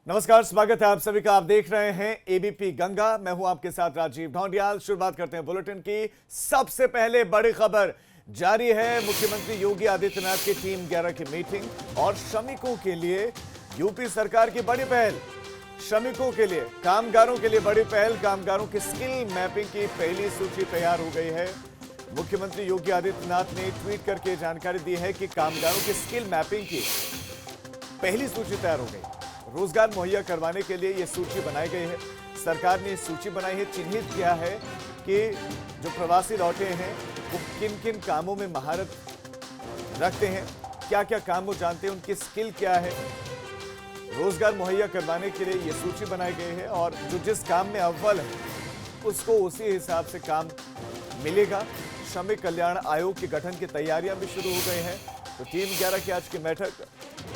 नमस्कार, स्वागत है आप सभी का। आप देख रहे हैं एबीपी गंगा। मैं हूं आपके साथ राजीव ढौंडियाल। शुरुआत करते हैं बुलेटिन की। सबसे पहले बड़ी खबर जारी है। मुख्यमंत्री योगी आदित्यनाथ की टीम 11 की मीटिंग और श्रमिकों के लिए यूपी सरकार की बड़ी पहल। श्रमिकों के लिए, कामगारों के लिए बड़ी पहल। कामगारों की स्किल मैपिंग की पहली सूची तैयार हो गई है। मुख्यमंत्री योगी आदित्यनाथ ने ट्वीट करके जानकारी दी है कि कामगारों की स्किल मैपिंग की पहली सूची तैयार हो गई। रोजगार मुहैया करवाने के लिए यह सूची बनाई गई है। सरकार ने सूची बनाई है, चिन्हित किया है कि जो प्रवासी लौटे हैं वो किन किन कामों में महारत रखते हैं, क्या क्या काम वो जानते हैं, उनकी स्किल क्या है। रोजगार मुहैया करवाने के लिए यह सूची बनाई गई है और जो जिस काम में अव्वल है उसको उसी हिसाब से काम मिलेगा। श्रमिक कल्याण आयोग के गठन की तैयारियां भी शुरू हो गई हैं। तो टीम 11 की आज की बैठक।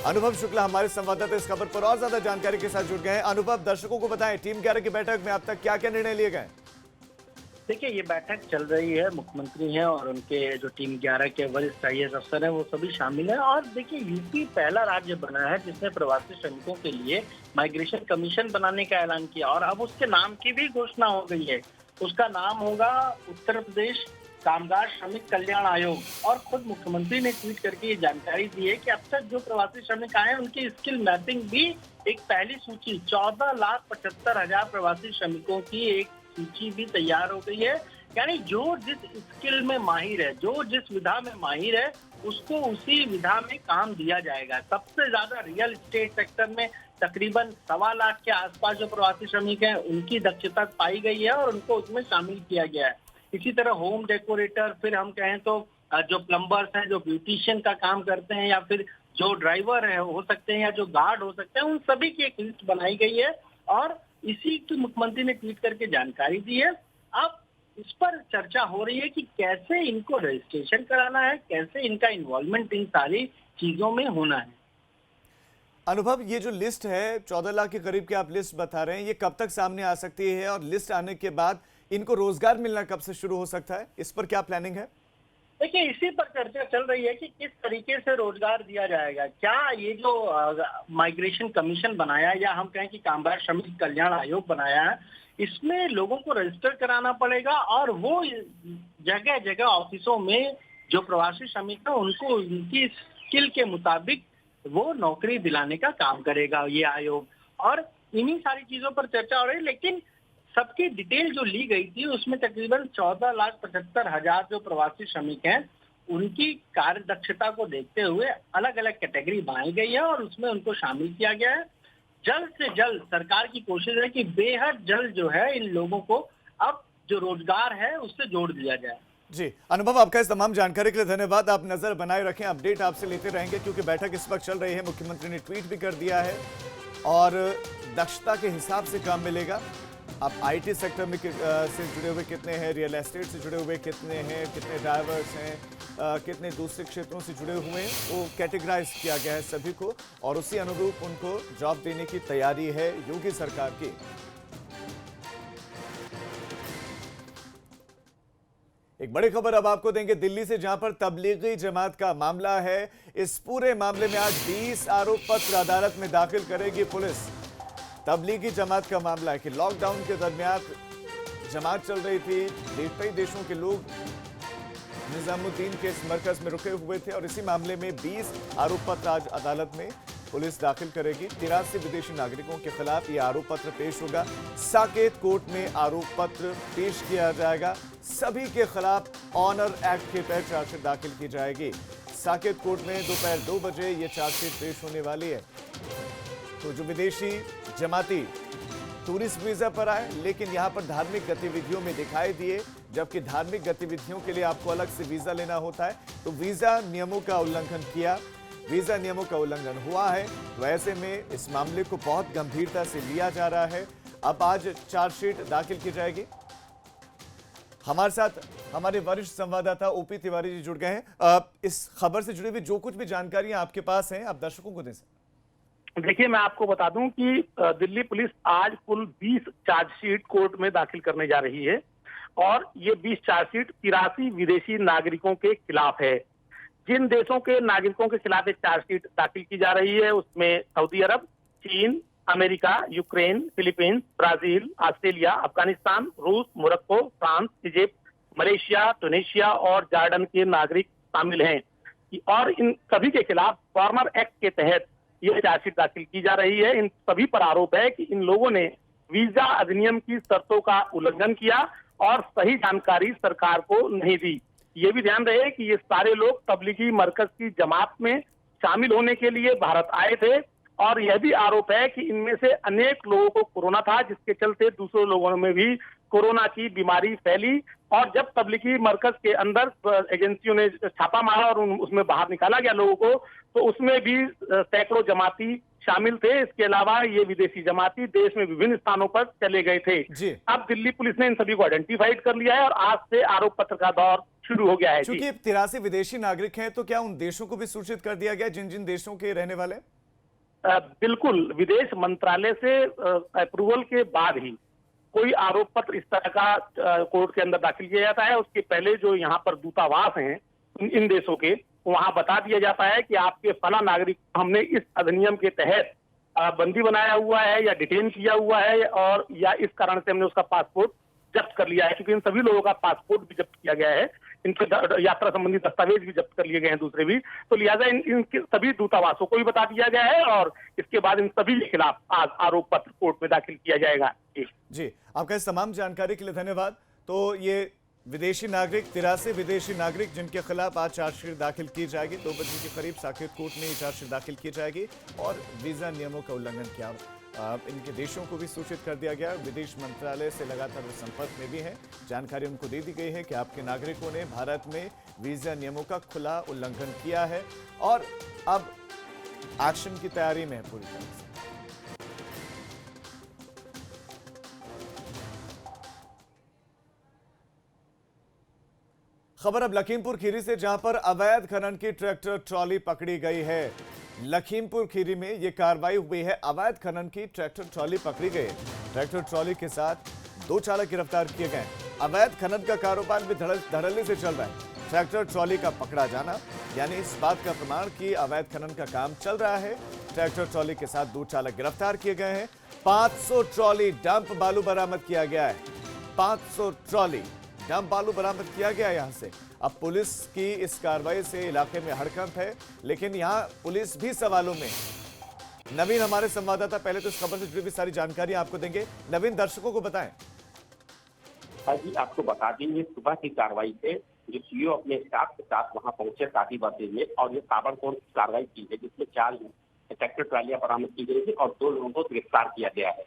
अनुभव शुक्ला हमारे संवाददाता इस खबर पर और ज्यादा जानकारी के साथ जुड़ गए हैं। अनुभव, दर्शकों को बताएं टीम 11 की बैठक में अब तक क्या क्या निर्णय लिए गए? देखिए, ये बैठक चल रही है। मुख्यमंत्री हैं और उनके जो टीम 11 के वरिष्ठ आईएएस अफसर हैं वो सभी शामिल हैं। और देखिए, यूपी पहला राज्य बना है जिसने प्रवासी श्रमिकों के लिए माइग्रेशन कमीशन बनाने का ऐलान किया और अब उसके नाम की भी घोषणा हो गई है। उसका नाम होगा उत्तर प्रदेश कामगार श्रमिक कल्याण आयोग। और खुद मुख्यमंत्री ने ट्वीट करके ये जानकारी दी है कि अब तक जो प्रवासी श्रमिक आए हैं उनकी स्किल मैपिंग भी एक पहली सूची 14,75,000 प्रवासी श्रमिकों की एक सूची भी तैयार हो गई है। यानी जो जिस स्किल में माहिर है, जो जिस विधा में माहिर है, उसको उसी विधा में काम दिया जाएगा। सबसे ज्यादा रियल एस्टेट सेक्टर में तकरीबन 1.25 लाख के आसपास जो प्रवासी श्रमिक हैं उनकी दक्षता पाई गई है और उनको उसमें शामिल किया गया है। इसी तरह होम डेकोरेटर, फिर हम कहें तो जो प्लम्बर्स हैं, जो ब्यूटिशियन का काम करते हैं, या फिर जो ड्राइवर है हो सकते हैं, या जो गार्ड हो सकते हैं, उन सभी की एक लिस्ट बनाई गई है और इसी की मुख्यमंत्री ने ट्वीट करके जानकारी दी है। अब इस पर चर्चा हो रही है कि कैसे इनको रजिस्ट्रेशन कराना है, कैसे इनका इन्वॉल्वमेंट इन सारी चीजों में होना है। अनुभव, ये जो लिस्ट है 14 लाख के करीब की आप लिस्ट बता रहे हैं, ये कब तक सामने आ सकती है और लिस्ट आने के बाद इनको रोजगार मिलना कब से शुरू हो सकता है? इस पर क्या प्लानिंग है? देखिए, इसी पर चर्चा चल रही है कि किस तरीके से रोजगार दिया जाएगा। क्या ये जो माइग्रेशन कमीशन बनाया, या हम कहें कि कामगार श्रमिक कल्याण आयोग बनाया है, इसमें लोगों को रजिस्टर कराना पड़ेगा और वो जगह जगह ऑफिसों में जो प्रवासी श्रमिक है उनको उनकी स्किल के मुताबिक वो नौकरी दिलाने का काम करेगा ये आयोग। और इन्हीं सारी चीजों पर चर्चा हो रही है। लेकिन सबकी डिटेल जो ली गई थी उसमें तकरीबन 14,75,000 जो प्रवासी श्रमिक हैं उनकी कार्य दक्षता को देखते हुए अलग अलग कैटेगरी बनाई गई है और उसमें उनको शामिल किया गया है। जल्द से जल्द सरकार की कोशिश है कि बेहद जल्द जो है इन लोगों को अब जो रोजगार है उससे जोड़ दिया जाए। जी अनुभव, आपका इस तमाम जानकारी के लिए धन्यवाद। आप नजर बनाए रखें, अपडेट आपसे लेते रहेंगे क्योंकि बैठक इस वक्त चल रही है। मुख्यमंत्री ने ट्वीट भी कर दिया है और दक्षता के हिसाब से काम मिलेगा। आप आईटी सेक्टर में से जुड़े हुए कितने हैं, रियल एस्टेट से जुड़े हुए कितने हैं, कितने ड्राइवर्स हैं, कितने दूसरे क्षेत्रों से जुड़े हुए हैं, वो कैटेगराइज किया गया है सभी को और उसी अनुरूप उनको जॉब देने की तैयारी है योगी सरकार की। एक बड़ी खबर अब आपको देंगे दिल्ली से, जहां पर तबलीगी जमात का मामला है। इस पूरे मामले में आज 20 आरोप पत्र अदालत में दाखिल करेगी पुलिस। तबलीगी जमात का मामला है कि लॉकडाउन के दरमियान जमात चल रही थी, कई देशों के लोग निजामुद्दीन के इस मरकज में रुके हुए थे और इसी मामले में 20 आरोप पत्र आज अदालत में पुलिस दाखिल करेगी। 83 विदेशी नागरिकों के खिलाफ यह आरोप पत्र पेश होगा। साकेत कोर्ट में आरोप पत्र पेश किया जाएगा। सभी के खिलाफ ऑनर एक्ट के तहत चार्जशीट दाखिल की जाएगी। साकेत कोर्ट में दोपहर 2 बजे यह चार्जशीट पेश होने वाली है। तो जो विदेशी जमाती टूरिस्ट वीजा पर आए लेकिन यहां पर धार्मिक गतिविधियों में दिखाई दिए, जबकि धार्मिक गतिविधियों के लिए आपको अलग से वीजा लेना होता है, तो वीजा नियमों का उल्लंघन किया, वीजा नियमों का उल्लंघन हुआ है। तो ऐसे में इस मामले को बहुत गंभीरता से लिया जा रहा है। अब आज चार्जशीट दाखिल की जाएगी। हमारे साथ हमारे वरिष्ठ संवाददाता ओपी तिवारी जी जुड़ गए हैं। इस खबर से जुड़ी हुई जो कुछ भी जानकारियां आपके पास हैं, आप दर्शकों को दें। देखिए, मैं आपको बता दूं कि दिल्ली पुलिस आज कुल 20 चार्जशीट कोर्ट में दाखिल करने जा रही है और ये 20 चार्जशीट 83 विदेशी नागरिकों के खिलाफ है। जिन देशों के नागरिकों के खिलाफ एक चार्जशीट दाखिल की जा रही है उसमें सऊदी अरब, चीन, America, Ukraine, Philippines, Brazil, Australia, Afghanistan, रूस, Morocco, France, Egypt, Malaysia, Tunisia और जॉर्डन के नागरिक शामिल हैं। और इन सभी के खिलाफ फॉर्मर एक्ट के तहत ये चार्जशीट दाखिल की जा रही है। इन सभी पर आरोप है कि इन लोगों ने वीजा अधिनियम की शर्तों का उल्लंघन किया और सही जानकारी सरकार को नहीं दी। ये भी ध्यान रहे कि ये सारे लोग तबलीगी मरकज की जमात में शामिल होने के लिए भारत आए थे और यह भी आरोप है कि इनमें से अनेक लोगों को कोरोना था, जिसके चलते दूसरे लोगों में भी कोरोना की बीमारी फैली। और जब तबलीगी मरकज के अंदर एजेंसियों ने छापा मारा और उसमें बाहर निकाला गया लोगों को, तो उसमें भी सैकड़ों जमाती शामिल थे। इसके अलावा ये विदेशी जमाती देश में विभिन्न स्थानों पर चले गए थे। अब दिल्ली पुलिस ने इन सभी को आइडेंटिफाइड कर लिया है और आज से आरोप पत्र का दौर शुरू हो गया है। क्योंकि 83 विदेशी नागरिक हैं, तो क्या उन देशों को भी सूचित कर दिया गया जिन जिन देशों के रहने वाले? बिल्कुल, विदेश मंत्रालय से अप्रूवल के बाद ही कोई आरोप पत्र इस तरह का कोर्ट के अंदर दाखिल किया जाता है। उसके पहले जो यहाँ पर दूतावास हैं इन देशों के, वहां बता दिया जाता है कि आपके फला नागरिक हमने इस अधिनियम के तहत बंदी बनाया हुआ है या डिटेन किया हुआ है और या इस कारण से हमने उसका पासपोर्ट जब्त कर लिया है। क्योंकि इन सभी लोगों का पासपोर्ट भी जब्त किया गया है, इनके यात्रा संबंधी दस्तावेज भी जब्त कर लिए गए हैं दूसरे भी। तो लिहाजा इनके सभी दूतावासों को भी बता दिया गया है और इसके बाद इन सभी के खिलाफ आज आरोप पत्र कोर्ट में दाखिल किया जाएगा। जी, आपका इस तमाम जानकारी के लिए धन्यवाद। तो ये विदेशी नागरिक 83 विदेशी नागरिक जिनके खिलाफ आज चार्जशीट दाखिल की जाएगी, 2 बजे के करीब साकेत कोर्ट में ये चार्जशीट दाखिल की जाएगी और वीजा नियमों का उल्लंघन किया। इनके देशों को भी सूचित कर दिया गया। विदेश मंत्रालय से लगातार संपर्क में भी है। जानकारी उनको दे दी गई है कि आपके नागरिकों ने भारत में वीजा नियमों का खुला उल्लंघन किया है और अब एक्शन की तैयारी में है पूरी तरह से। खबर अब लखीमपुर खीरी से, जहां पर अवैध खनन की ट्रैक्टर ट्रॉली पकड़ी गई है। लखीमपुर खीरी में यह कार्रवाई हुई है। अवैध खनन की ट्रैक्टर ट्रॉली पकड़ी गई है। ट्रैक्टर ट्रॉली के साथ 2 चालक गिरफ्तार किए गए। अवैध खनन का कारोबार भी धड़ल्ले से चल रहा है। ट्रैक्टर ट्रॉली का पकड़ा जाना यानी इस बात का प्रमाण कि अवैध खनन का काम चल रहा है। ट्रैक्टर ट्रॉली के साथ 2 चालक गिरफ्तार किए गए हैं। 500 ट्रॉली डंप बालू बरामद किया गया है। 500 ट्रॉली डंप बालू बरामद किया गया यहां से। अब पुलिस की इस कार्रवाई से इलाके में हड़कंप है, लेकिन यहां पुलिस भी सवालों में। नवीन हमारे संवाददाता पहले तो इस खबर से जुड़ी हुई सारी जानकारी आपको देंगे। नवीन, दर्शकों को बताएं। हाँ जी, आपको बता देंगे सुबह की कार्रवाई से जो सीओ अपने स्टाफ के साथ वहां पहुंचे काटी बसे में और ये ताबड़तोड़ कार्रवाई की है, जिसमें 4 ट्रैक्टर ट्रालियां बरामद की गई है और 2 लोगों को गिरफ्तार किया गया है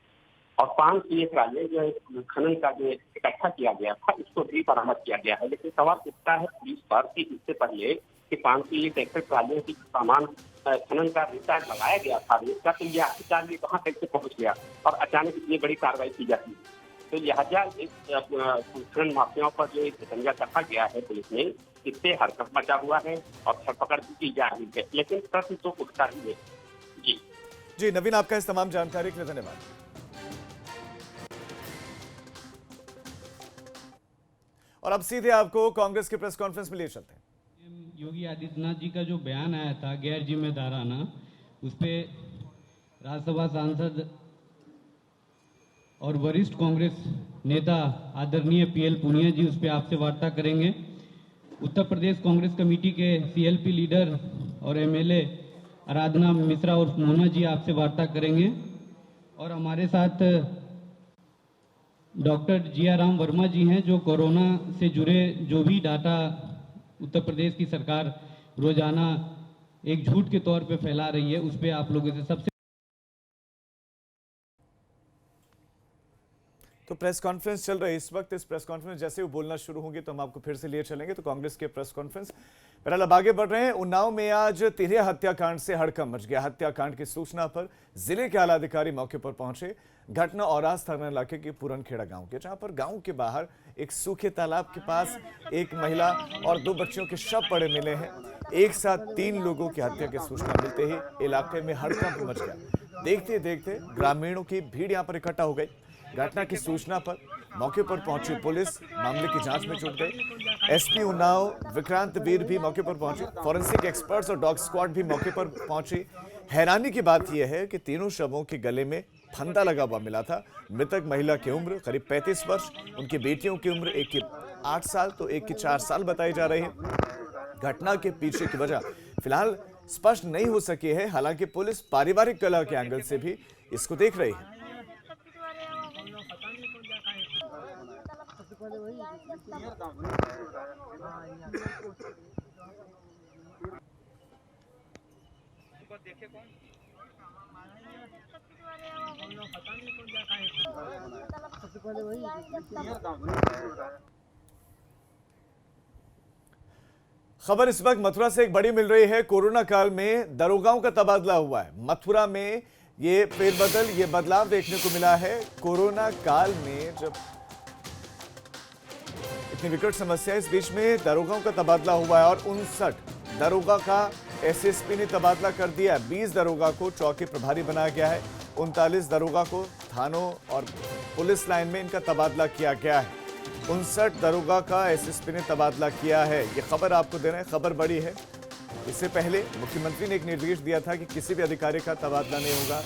और 5 ट्रालियां जो खनन का जो इकट्ठा किया गया था इसको भी बरामद किया गया है। लेकिन सवाल उठता है पुलिस पर कि इससे पहले कि 500 ट्रैक्टर ट्रालियों की सामान खनन का रिकॉर्ड लगाया गया था, इसका तो यह आखिरकार कहाँ कैसे पहुंच गया और अचानक इतनी बड़ी कार्रवाई की जाती है। तो लिहाजा इस खनन माफियाओं पर जो शिकंजा कसा गया है पुलिस ने, इससे हरकत मचा हुआ है और धरपकड़ भी की जा रही है। लेकिन प्रश्न तो उठता ही है। जी नवीन, आपका इस तमाम जानकारी के लिए धन्यवाद। और अब सीधे आपको कांग्रेस के प्रेस कॉन्फ्रेंस में ले चलते हैं। योगी आदित्यनाथ जी का जो बयान आया था गैर जिम्मेदाराना, उस पे राज्यसभा सांसद और वरिष्ठ कांग्रेस नेता आदरणीय पीएल पुनिया जी उस पे आपसे वार्ता करेंगे। उत्तर प्रदेश कांग्रेस कमेटी के सीएलपी लीडर और एमएलए आराधना मिश्रा और मोहना जी आपसे वार्ता करेंगे और हमारे साथ डॉक्टर जियाराम वर्मा जी हैं जो कोरोना से जुड़े जो भी डाटा उत्तर प्रदेश की सरकार रोजाना एक झूठ के तौर पे फैला रही है उस पे आप लोगों से सबसे। तो प्रेस कॉन्फ्रेंस चल रही है इस वक्त। इस प्रेस कॉन्फ्रेंस जैसे वो बोलना शुरू होंगे तो हम आपको फिर से लिए चलेंगे। तो कांग्रेस के प्रेस कॉन्फ्रेंस फिलहाल अब आगे बढ़ रहे हैं। उन्नाव में आज 13 हत्याकांड से हड़कंप मच गया। हत्याकांड की सूचना पर जिले के आला अधिकारी मौके पर पहुंचे। घटना औरास थाना इलाके के पूरनखेड़ा गांव के, जहां पर गांव के बाहर एक सूखे तालाब के पास एक महिला और 2 बच्चियों के शव पड़े मिले हैं। एक साथ 3 लोगों की हत्या की सूचना मिलते ही इलाके में हड़कंप मच गया। देखते देखते ग्रामीणों की भीड़ यहां पर इकट्ठा हो गई। घटना की सूचना पर मौके पर पहुंची पुलिस मामले की जांच में जुट गई। एसपी उन्नाव विक्रांत वीर भी मौके पर पहुंचे। फॉरेंसिक एक्सपर्ट्स और डॉग स्क्वाड भी मौके पर पहुंची। हैरानी की बात यह है कि तीनों शवों के गले में फंदा लगा हुआ मिला था। मृतक महिला की उम्र करीब 35 वर्ष, उनकी बेटियों की उम्र एक की 8 साल तो एक की 4 साल बताई जा रही है। घटना के पीछे की वजह फिलहाल स्पष्ट नहीं हो सकी है। हालांकि पुलिस पारिवारिक कलह के एंगल से भी इसको देख रही है। खबर इस वक्त मथुरा से एक बड़ी मिल रही है। कोरोना काल में दरोगाओं का तबादला हुआ है। मथुरा में ये फेरबदल, ये बदलाव देखने को मिला है। कोरोना काल में जब इतनी विकट समस्या, इस बीच में दरोगाओं का तबादला हुआ है और 59 दरोगा का एसएसपी ने तबादला कर दिया है। 20 दरोगा को चौकी प्रभारी बनाया गया है। 39 दरोगा को थानों और पुलिस लाइन में इनका तबादला किया गया है। 59 दरोगा का एसएसपी ने तबादला किया है। ये खबर आपको दे रहे हैं, खबर बड़ी है। इससे पहले मुख्यमंत्री ने एक निर्देश दिया था कि किसी भी अधिकारी का तबादला नहीं होगा।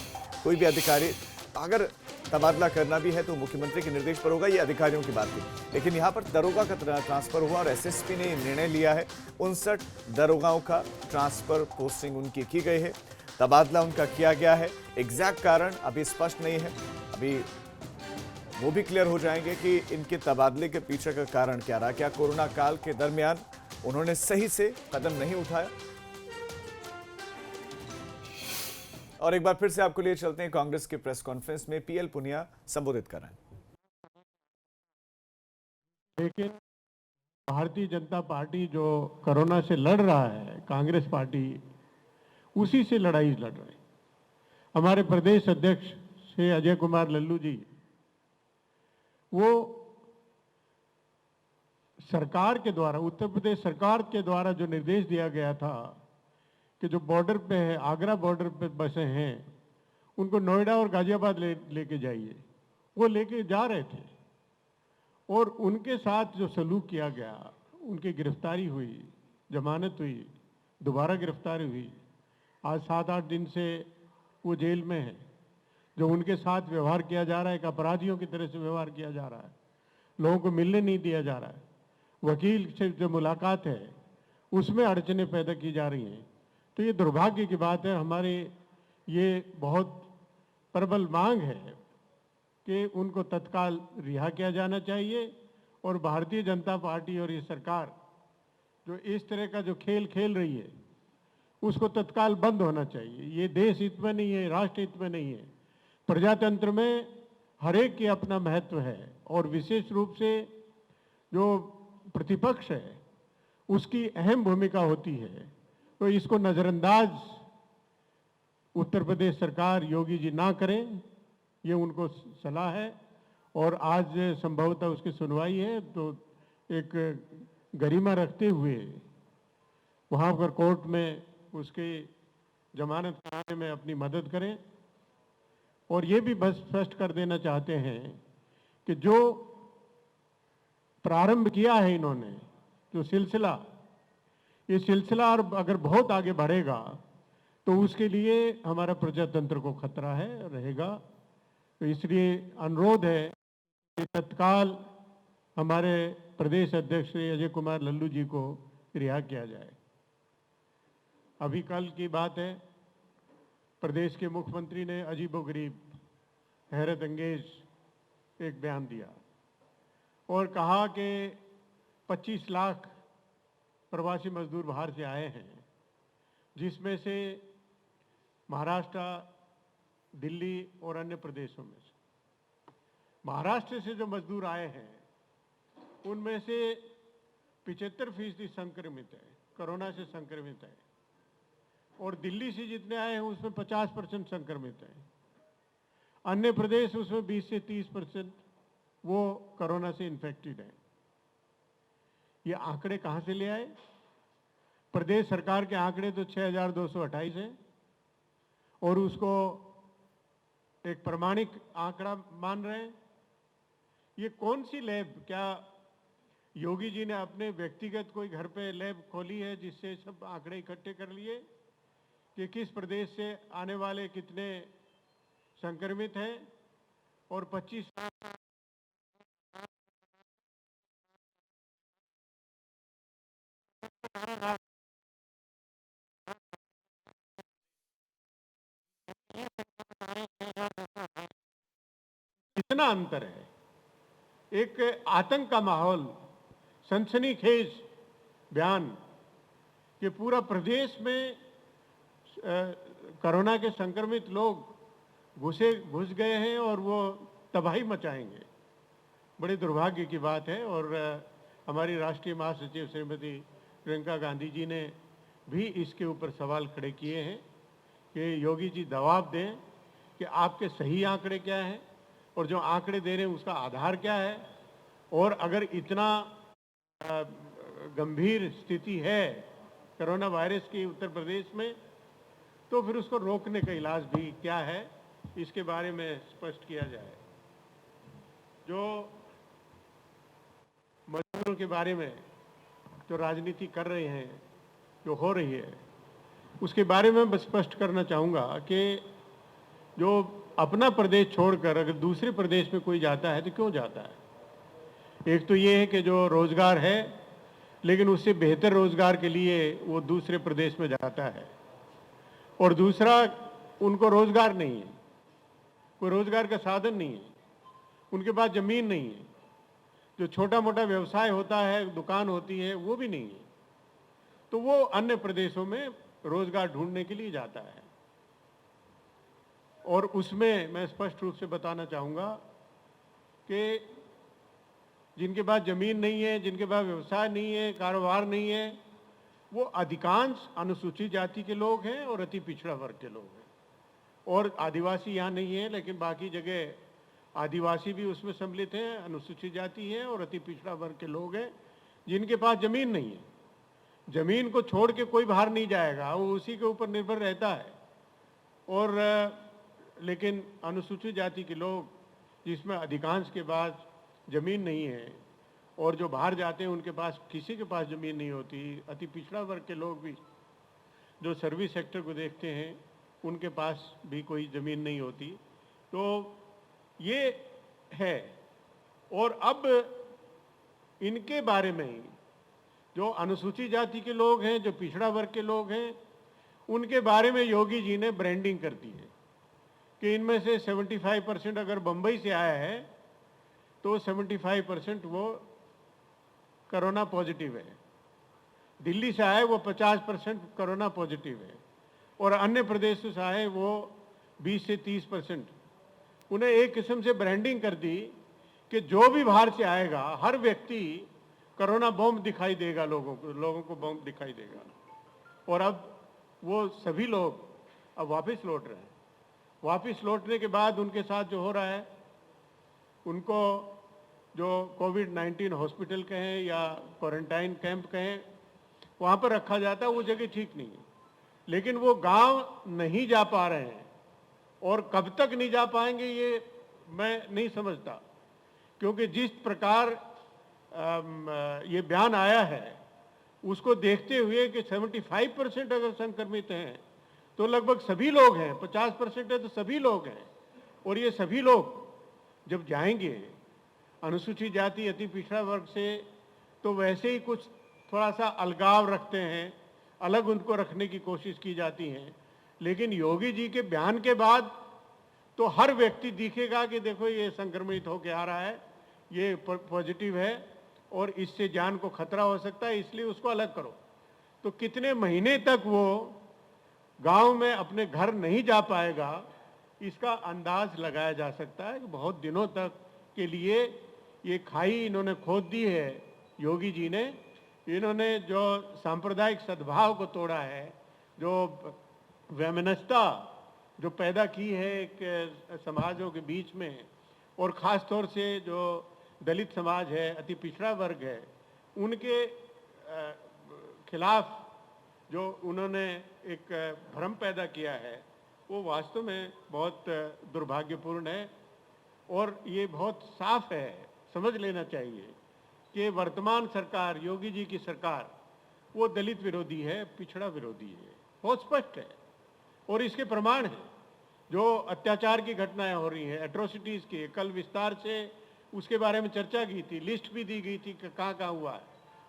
कोई भी अधिकारी अगर तबादला करना भी है तो मुख्यमंत्री के निर्देश पर होगा। ये अधिकारियों की बात थी, लेकिन यहाँ पर दरोगा का ट्रांसफर हुआ और एसएसपी ने निर्णय लिया है। 59 दरोगाओं का ट्रांसफर, पोस्टिंग उनकी की गई है, तबादला उनका किया गया है। एग्जैक्ट कारण अभी स्पष्ट नहीं है। अभी वो भी क्लियर हो जाएंगे कि इनके तबादले के पीछे का कारण क्या रहा। क्या कोरोना काल के दरमियान उन्होंने सही से कदम नहीं उठाया। और एक बार फिर से आपको लिए चलते हैं कांग्रेस की प्रेस कॉन्फ्रेंस में। पीएल पुनिया संबोधित कर रहे हैं। लेकिन भारतीय जनता पार्टी जो कोरोना से लड़ रहा है, कांग्रेस पार्टी उसी से लड़ाई लड़ रही है। हमारे प्रदेश अध्यक्ष श्री अजय कुमार लल्लू जी, वो सरकार के द्वारा, उत्तर प्रदेश सरकार के द्वारा जो निर्देश दिया गया था कि जो बॉर्डर पे है, आगरा बॉर्डर पे बसे हैं, उनको नोएडा और गाजियाबाद लेके जाइए, वो लेके जा रहे थे और उनके साथ जो सलूक किया गया, उनकी गिरफ्तारी हुई, जमानत हुई, दोबारा गिरफ्तारी हुई। आज 7-8 दिन से वो जेल में है। जो उनके साथ व्यवहार किया जा रहा है, एक अपराधियों की तरह से व्यवहार किया जा रहा है। लोगों को मिलने नहीं दिया जा रहा है। वकील से जो मुलाकात है उसमें अड़चने पैदा की जा रही हैं। तो ये दुर्भाग्य की बात है। हमारे ये बहुत प्रबल मांग है कि उनको तत्काल रिहा किया जाना चाहिए और भारतीय जनता पार्टी और ये सरकार जो इस तरह का जो खेल खेल रही है उसको तत्काल बंद होना चाहिए। ये देश हित में नहीं है, राष्ट्र हित में नहीं है। प्रजातंत्र में हर एक की अपना महत्व है और विशेष रूप से जो प्रतिपक्ष है उसकी अहम भूमिका होती है। तो इसको नज़रअंदाज उत्तर प्रदेश सरकार, योगी जी ना करें, ये उनको सलाह है। और आज संभवतः उसकी सुनवाई है, तो एक गरिमा रखते हुए वहाँ पर कोर्ट में उसकी जमानत कराने में अपनी मदद करें। और ये भी बस स्पष्ट कर देना चाहते हैं कि जो प्रारंभ किया है इन्होंने, जो सिलसिला, ये सिलसिला और अगर बहुत आगे बढ़ेगा तो उसके लिए हमारा प्रजातंत्र को खतरा है, रहेगा। तो इसलिए अनुरोध है कि तत्काल हमारे प्रदेश अध्यक्ष श्री अजय कुमार लल्लू जी को रिहा किया जाए। अभी कल की बात है, प्रदेश के मुख्यमंत्री ने अजीबोगरीब, हैरत अंगेज एक बयान दिया और कहा कि 25 लाख प्रवासी मजदूर बाहर से आए हैं, जिसमें से महाराष्ट्र, दिल्ली और अन्य प्रदेशों में से। महाराष्ट्र से जो मजदूर आए हैं उनमें से 75% संक्रमित है, कोरोना से संक्रमित है। और दिल्ली से जितने आए हैं उसमें 50% संक्रमित है। अन्य प्रदेश उसमें 20 से 30% वो कोरोना से इन्फेक्टेड है। ये आंकड़े कहाँ से ले आए? प्रदेश सरकार के आंकड़े तो 6228 है और उसको एक प्रमाणिक आंकड़ा मान रहे हैं। ये कौन सी लैब, क्या योगी जी ने अपने व्यक्तिगत कोई घर पे लैब खोली है जिससे सब आंकड़े इकट्ठे कर लिए, कि किस प्रदेश से आने वाले कितने संक्रमित हैं और 25 कितना अंतर है। एक आतंक का माहौल, सनसनीखेज बयान कि पूरा प्रदेश में कोरोना के संक्रमित लोग घुस गए हैं और वो तबाही मचाएंगे। बड़े दुर्भाग्य की बात है। और हमारी राष्ट्रीय महासचिव श्रीमती प्रियंका गांधी जी ने भी इसके ऊपर सवाल खड़े किए हैं कि योगी जी दबाव दें कि आपके सही आंकड़े क्या हैं और जो आंकड़े दे रहे हैं उसका आधार क्या है, और अगर इतना गंभीर स्थिति है कोरोना वायरस की उत्तर प्रदेश में, तो फिर उसको रोकने का इलाज भी क्या है, इसके बारे में स्पष्ट किया जाए। जो मजदूरों के बारे में जो राजनीति कर रहे हैं, जो हो रही है, उसके बारे में बस स्पष्ट करना चाहूँगा कि जो अपना प्रदेश छोड़कर अगर दूसरे प्रदेश में कोई जाता है तो क्यों जाता है। एक तो ये है कि जो रोजगार है, लेकिन उससे बेहतर रोजगार के लिए वो दूसरे प्रदेश में जाता है, और दूसरा उनको रोजगार नहीं है, कोई रोजगार का साधन नहीं है, उनके पास जमीन नहीं है, जो छोटा मोटा व्यवसाय होता है, दुकान होती है, वो भी नहीं है, तो वो अन्य प्रदेशों में रोजगार ढूंढने के लिए जाता है। और उसमें मैं स्पष्ट रूप से बताना चाहूँगा कि जिनके पास ज़मीन नहीं है, जिनके पास व्यवसाय नहीं है, कारोबार नहीं है, वो अधिकांश अनुसूचित जाति के लोग हैं और अति पिछड़ा वर्ग के लोग हैं। और आदिवासी यहाँ नहीं है, लेकिन बाकी जगह आदिवासी भी उसमें सम्मिलित हैं, अनुसूचित जाति है और अति पिछड़ा वर्ग के लोग हैं जिनके पास ज़मीन नहीं है। ज़मीन को छोड़ के कोई बाहर नहीं जाएगा, वो उसी के ऊपर निर्भर रहता है। और लेकिन अनुसूचित जाति के लोग, जिसमें अधिकांश के पास ज़मीन नहीं है, और जो बाहर जाते हैं उनके पास किसी के पास ज़मीन नहीं होती, अति पिछड़ा वर्ग के लोग भी जो सर्विस सेक्टर को देखते हैं उनके पास भी कोई ज़मीन नहीं होती। तो ये है। और अब इनके बारे में ही जो अनुसूचित जाति के लोग हैं, जो पिछड़ा वर्ग के लोग हैं, उनके बारे में योगी जी ने ब्रांडिंग कर दी है कि इनमें से 75% अगर बम्बई से आया है तो 75% वो कोरोना पॉजिटिव है, दिल्ली से आए वो 50% कोरोना पॉजिटिव है, और अन्य प्रदेशों से आए वो 20 से 30%। उन्हें एक किस्म से ब्रांडिंग कर दी कि जो भी बाहर से आएगा हर व्यक्ति कोरोना बॉम्ब दिखाई देगा, लोगों को बॉम्ब दिखाई देगा। और अब वो सभी लोग अब वापस लौट रहे हैं। वापस लौटने के बाद उनके साथ जो हो रहा है, उनको जो कोविड-19 हॉस्पिटल कहें या क्वारंटाइन कैंप कहें, वहाँ पर रखा जाता है, वो जगह ठीक नहीं है। लेकिन वो गांव नहीं जा पा रहे हैं, और कब तक नहीं जा पाएंगे ये मैं नहीं समझता, क्योंकि जिस प्रकार ये बयान आया है उसको देखते हुए कि 75% अगर संक्रमित हैं तो लगभग सभी लोग हैं, 50% है तो सभी लोग हैं। और ये सभी लोग जब जाएंगे अनुसूचित जाति अति पिछड़ा वर्ग से, तो वैसे ही कुछ थोड़ा सा अलगाव रखते हैं, अलग उनको रखने की कोशिश की जाती है। लेकिन योगी जी के बयान के बाद तो हर व्यक्ति दिखेगा कि देखो ये संक्रमित होकर आ रहा है, ये पॉजिटिव है और इससे जान को खतरा हो सकता है, इसलिए उसको अलग करो। तो कितने महीने तक वो गांव में अपने घर नहीं जा पाएगा, इसका अंदाज लगाया जा सकता है कि बहुत दिनों तक के लिए ये खाई इन्होंने खोद दी है योगी जी ने। इन्होंने जो सांप्रदायिक सद्भाव को तोड़ा है, जो वैमनस्यता जो पैदा की है एक समाजों के बीच में, और ख़ास तौर से जो दलित समाज है, अति पिछड़ा वर्ग है, उनके खिलाफ जो उन्होंने एक भ्रम पैदा किया है, वो वास्तव में बहुत दुर्भाग्यपूर्ण है। और ये बहुत साफ है, समझ लेना चाहिए कि वर्तमान सरकार, योगी जी की सरकार, वो दलित विरोधी है, पिछड़ा विरोधी है, बहुत स्पष्ट है। और इसके प्रमाण हैं। जो अत्याचार की घटनाएं हो रही हैं, एट्रोसिटीज़ की, कल विस्तार से उसके बारे में चर्चा की थी, लिस्ट भी दी गई थी कि कहाँ कहाँ हुआ है।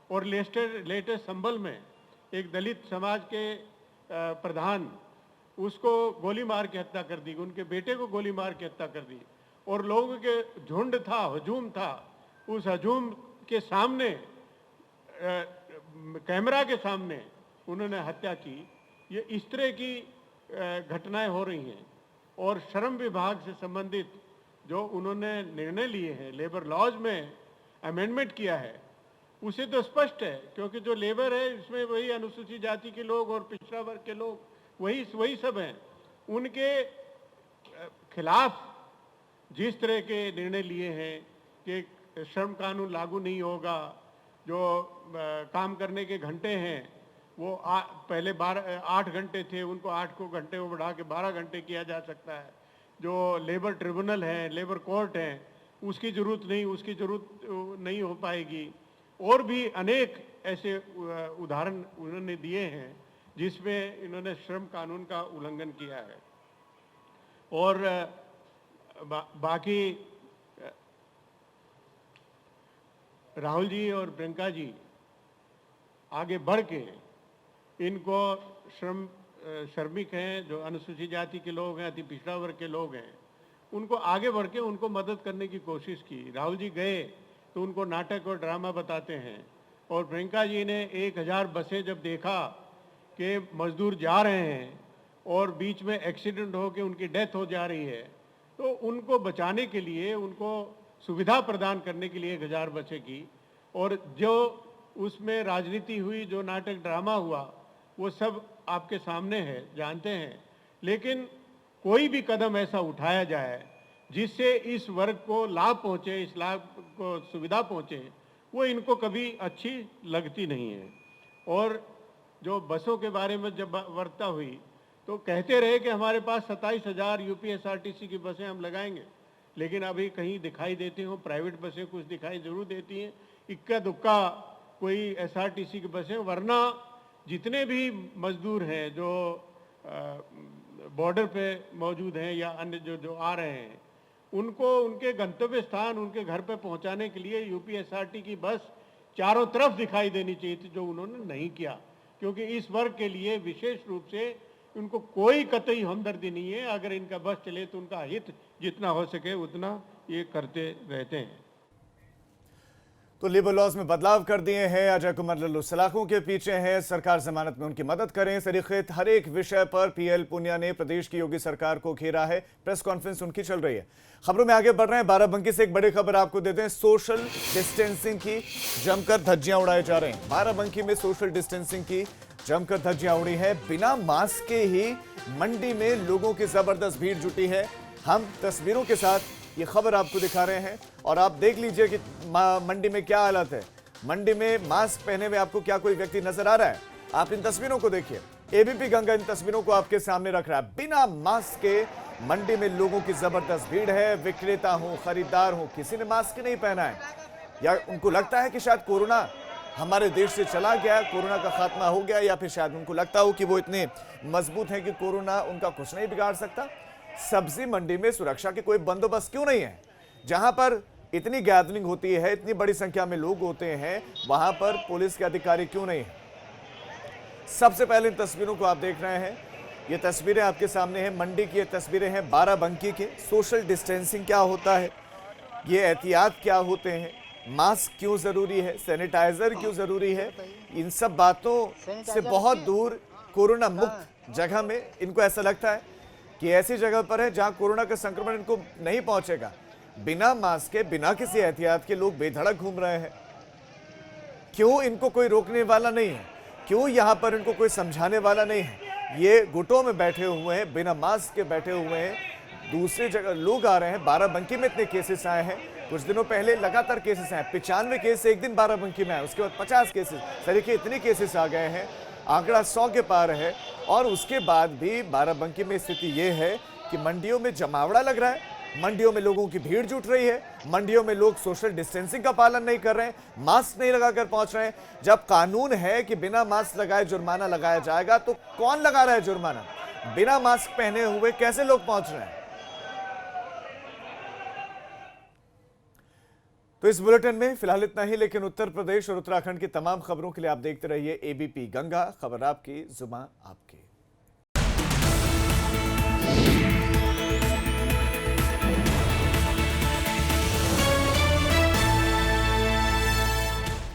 और लेटेस्ट संभल में एक दलित समाज के प्रधान, उसको गोली मार के हत्या कर दी, उनके बेटे को गोली मार के हत्या कर दी, और लोगों के झुंड था, हजूम था, उस हजूम के सामने कैमरा के सामने उन्होंने हत्या की। ये इस तरह की घटनाएं हो रही हैं। और श्रम विभाग से संबंधित जो उन्होंने निर्णय लिए हैं, लेबर लॉज में अमेंडमेंट किया है, उसे तो स्पष्ट है, क्योंकि जो लेबर है इसमें वही अनुसूचित जाति के लोग और पिछड़ा वर्ग के लोग वही सब हैं। उनके खिलाफ जिस तरह के निर्णय लिए हैं कि श्रम कानून लागू नहीं होगा, जो काम करने के घंटे हैं वो पहले 8 घंटे थे, उनको 8 को घंटे को बढ़ा के 12 घंटे किया जा सकता है। जो लेबर ट्रिब्यूनल है, लेबर कोर्ट है, उसकी ज़रूरत नहीं हो पाएगी। और भी अनेक ऐसे उदाहरण उन्होंने दिए हैं जिसमें इन्होंने श्रम कानून का उल्लंघन किया है। और बाकी राहुल जी और प्रियंका जी आगे बढ़ के इनको श्रमिक हैं, जो अनुसूचित जाति के लोग हैं, अति पिछड़ा वर्ग के लोग हैं, उनको आगे बढ़ के उनको मदद करने की कोशिश की। राहुल जी गए तो उनको नाटक और ड्रामा बताते हैं, और प्रियंका जी ने 1000 बसें जब देखा कि मजदूर जा रहे हैं और बीच में एक्सीडेंट हो के उनकी डेथ हो जा रही है, तो उनको बचाने के लिए, उनको सुविधा प्रदान करने के लिए 1000 बसें की। और जो उसमें राजनीति हुई, जो नाटक ड्रामा हुआ, वो सब आपके सामने है, जानते हैं। लेकिन कोई भी कदम ऐसा उठाया जाए जिससे इस वर्ग को लाभ पहुँचे, इस लाभ को सुविधा पहुँचे, वो इनको कभी अच्छी लगती नहीं है। और जो बसों के बारे में जब वार्ता हुई तो कहते रहे कि हमारे पास 27,000 यूपीएसआरटीसी की बसें हम लगाएंगे, लेकिन अभी कहीं दिखाई देती हो प्राइवेट बसें, कुछ दिखाई जरूर देती हैं, इक्का दुक्का कोई एसआरटीसी की बसें। वरना जितने भी मजदूर हैं जो बॉर्डर पे मौजूद हैं या अन्य जो आ रहे हैं, उनको उनके गंतव्य स्थान, उनके घर पे पहुंचाने के लिए यूपीएसआरटी की बस चारों तरफ दिखाई देनी चाहिए थी, जो उन्होंने नहीं किया। क्योंकि इस वर्ग के लिए विशेष रूप से उनको कोई कतई हमदर्दी नहीं है। अगर इनका बस चले तो उनका हित जितना हो सके उतना ये करते रहते हैं। तो लेबर लॉज में बदलाव कर दिए हैं। अजय कुमार लल्लू सलाखों के पीछे हैं, सरकार जमानत में उनकी मदद करें सरीखे हर एक विषय पर पीएल पुनिया ने प्रदेश की योगी सरकार को घेरा है। प्रेस कॉन्फ्रेंस उनकी चल रही है। खबरों में आगे बढ़ रहे हैं। बाराबंकी से एक बड़ी खबर आपको देते हैं। सोशल डिस्टेंसिंग की जमकर धज्जियां उड़ाई जा रही हैं। बाराबंकी में सोशल डिस्टेंसिंग की जमकर धज्जियां उड़ी है। बिना मास्क के ही मंडी में लोगों की जबरदस्त भीड़ जुटी है। हम तस्वीरों के साथ ये खबर आपको दिखा रहे हैं और आप देख लीजिए कि मंडी में क्या हालत है। मंडी में मास्क पहने हुए आपको क्या कोई व्यक्ति नजर आ रहा है? आप इन तस्वीरों को देखिए। एबीपी गंगा इन तस्वीरों को आपके सामने रख रहा है। बिना मास्क के मंडी में लोगों की जबरदस्त भीड़ है। विक्रेता हो, खरीदार हो, किसी ने मास्क नहीं पहना है, या उनको लगता है कि शायद कोरोना हमारे देश से चला गया, कोरोना का खात्मा हो गया, या फिर शायद उनको लगता हो कि वो इतने मजबूत हैं कि कोरोना उनका कुछ नहीं बिगाड़ सकता। सब्जी मंडी में सुरक्षा के कोई बंदोबस्त क्यों नहीं है? जहां पर इतनी गैदरिंग होती है, इतनी बड़ी संख्या में लोग होते हैं, वहां पर पुलिस के अधिकारी क्यों नहीं है? सबसे पहले इन तस्वीरों को आप देख रहे हैं। ये तस्वीरें आपके सामने हैं। मंडी की ये तस्वीरें हैं बाराबंकी के। सोशल डिस्टेंसिंग क्या होता है, ये एहतियात क्या होते हैं, मास्क क्यों जरूरी है, सैनिटाइजर क्यों जरूरी है, इन सब बातों से बहुत दूर कोरोना मुक्त जगह में इनको ऐसा लगता है कि ऐसी जगह पर है जहां कोरोना का संक्रमण इनको नहीं पहुंचेगा। बिना मास्क के, बिना किसी एहतियात के लोग बेधड़क घूम रहे हैं। क्यों इनको कोई रोकने वाला नहीं है? क्यों यहां पर इनको कोई समझाने वाला नहीं है? ये गुटों में बैठे हुए हैं, बिना मास्क के बैठे हुए हैं। दूसरी जगह लोग आ रहे हैं। बाराबंकी में इतने केसेस आए हैं, कुछ दिनों पहले लगातार केसेस आए। 95 केस एक दिन बाराबंकी में आए, उसके बाद 50 केसेस, तरीके इतने केसेस आ गए हैं, आंकड़ा 100 के पार है। और उसके बाद भी बाराबंकी में स्थिति ये है कि मंडियों में जमावड़ा लग रहा है, मंडियों में लोगों की भीड़ जुट रही है, मंडियों में लोग सोशल डिस्टेंसिंग का पालन नहीं कर रहे हैं, मास्क नहीं लगाकर पहुंच रहे हैं। जब कानून है कि बिना मास्क लगाए जुर्माना लगाया जाएगा, तो कौन लगा रहा है जुर्माना? बिना मास्क पहने हुए कैसे लोग पहुंच रहे हैं? तो इस बुलेटिन में फिलहाल इतना ही, लेकिन उत्तर प्रदेश और उत्तराखंड की तमाम खबरों के लिए आप देखते रहिए एबीपी गंगा, खबर आपकी, जुबान आपकी।